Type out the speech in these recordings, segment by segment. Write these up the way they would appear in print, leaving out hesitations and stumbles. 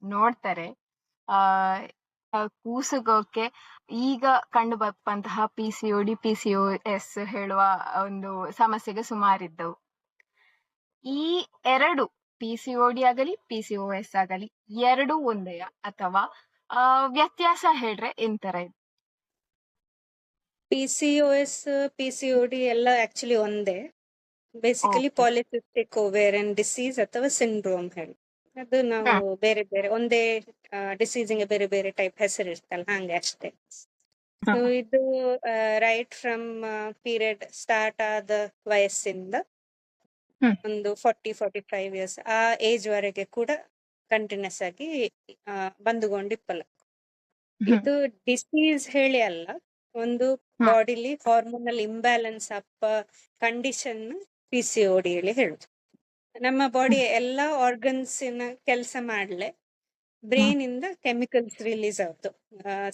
ನೋಡ್ತಾರೆ. ಆ ಕೂಸುಗೋಕೆ ಈಗ ಕಂಡು ಬಪ್ಪಂತಹ ಪಿಸಿಒಡಿ, ಪಿಸಿಒಎಸ್ ಹೇಳುವ ಒಂದು ಸಮಸ್ಯೆಗೆ ಸುಮಾರಿದ್ದವು. ಈ ಎರಡು ಪಿಸಿಒಡಿ ಆಗಲಿ ಪಿಸಿಒಎಸ್ ಆಗಲಿ ಎರಡು ಒಂದೆಯ ಅಥವಾ ವ್ಯತ್ಯಾಸ ಹೇಳ್ರೆ ಎಂತರ ಇದೆ? PCOS, PCOD ಎಲ್ಲ ಆಕ್ಚುಲಿ ಒಂದೇ. Basically Okay. Polycystic ovarian disease ಅಥವಾ ಸಿಂಡ್ರೋಮ್ ಹೇಳಿ. ಅದು ನಾವು ಹ್ಮ್ ಬೇರೆ ಬೇರೆ ಒಂದೇ ಡಿಸೀಸಿಗೆ ಬೇರೆ ಬೇರೆ ಟೈಪ್ ಹೆಸರು ಇರ್ತಲ್ಲ, ಹಂಗೆ ಅಷ್ಟೇ. ಸೊ ಹ್ಮ್ ಇದು ರೈಟ್ ಫ್ರಮ್ ಪೀರಿಯಡ್ ಸ್ಟಾರ್ಟ್ ಆದ ವಯಸ್ಸಿಂದ ಹ್ಮ್ ಒಂದು 40-45 ಇಯರ್ಸ್ ಆ ಏಜ್ ವರೆಗೆ ಕೂಡ ಕಂಟಿನ್ಯೂಸ್ ಆಗಿ ಬಂದುಕೊಂಡಿಪ್ಪಲ್ಲ. ಹ್ಮ್ ಇದು ಡಿಸೀಸ್ ಹೇಳಿ ಅಲ್ಲ, ಒಂದು ಹ್ಮ್ ಬಾಡಿಲಿ ಹಾರ್ಮೋನಲ್ ಇಂಬ್ಯಾಲೆನ್ಸ್ ಅಪ್ಪ ಕಂಡೀಷನ್ PCOD ಹೇಳಿ ಹೇಳುದು. ನಮ್ಮ ಬಾಡಿ ಎಲ್ಲಾ ಆರ್ಗನ್ಸಿನ ಕೆಲಸ ಮಾಡ್ಲೆ ಹ್ಮ್ ಬ್ರೈನ್ ಇಂದ ಕೆಮಿಕಲ್ಸ್ ರಿಲೀಸ್ ಆಯ್ತು,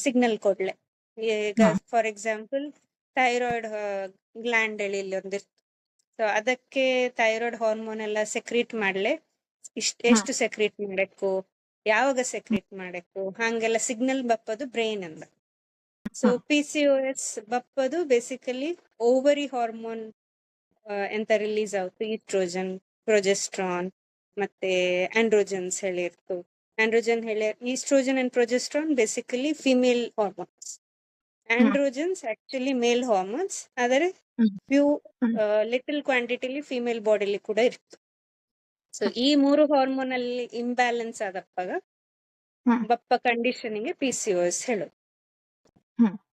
ಸಿಗ್ನಲ್ ಕೊಡ್ಲೆ. ಈಗ ಹ್ಮ್ ಫಾರ್ ಎಕ್ಸಾಂಪಲ್ ಥೈರಾಯ್ಡ್ ಗ್ಲ್ಯಾಂಡ್ ಹೇಳಿ ಇಲ್ಲಿ ಒಂದಿರ್ತು. ಸೊ ಅದಕ್ಕೆ ಥೈರಾಯ್ಡ್ ಹಾರ್ಮೋನ್ ಎಲ್ಲ ಸೆಕ್ರೀಟ್ ಮಾಡ್ಲೆ ಹ್ಮ್ ಎಷ್ಟು ಸೆಕ್ರೀಟ್ ಮಾಡಬೇಕು, ಯಾವಾಗ ಸೆಕ್ರೀಟ್ ಮಾಡಬೇಕು, ಹಂಗೆಲ್ಲ ಸಿಗ್ನಲ್ ಬಪ್ಪದು ಬ್ರೈನ್ ಅಂದ. ಸೊ ಹ್ಮ್ PCOS ಬಪ್ಪದು ಬೇಸಿಕಲಿ ಓವರಿ ಹಾರ್ಮೋನ್ ಎಂತ ರಿಲೀಸ್ ಆಯ್ತು, ಈಸ್ಟ್ರೋಜನ್, ಪ್ರೊಜೆಸ್ಟ್ರಾನ್ ಮತ್ತೆ ಆಂಡ್ರೋಜನ್ಸ್ ಹೇಳಿರ್ತು. ಆಂಡ್ರೋಜನ್ ಹೇಳಿ estrogen and progesterone basically female hormones. Hmm androgens actually male hormones, ಆದರೆ ಹ್ಮ್ ಫ್ಯೂ ಹ್ಮ್ ಲಿಟಲ್ ಕ್ವಾಂಟಿಟಿಲಿ ಫಿಮೇಲ್ ಬಾಡಿಲಿ ಕೂಡ ಇರ್ತದೆ. ಸೊ ಹ್ಮ್ ಈ ಮೂರು ಹಾರ್ಮೋನ್ ಅಲ್ಲಿ ಇಂಬ್ಯಾಲೆನ್ಸ್ ಆದಪ್ಪಾಗ ಹ್ಮ್ ಬಪ್ಪ ಕಂಡೀಷನಿಗೆ PCOS ಹೇಳೋದು. ಹ್ಮ್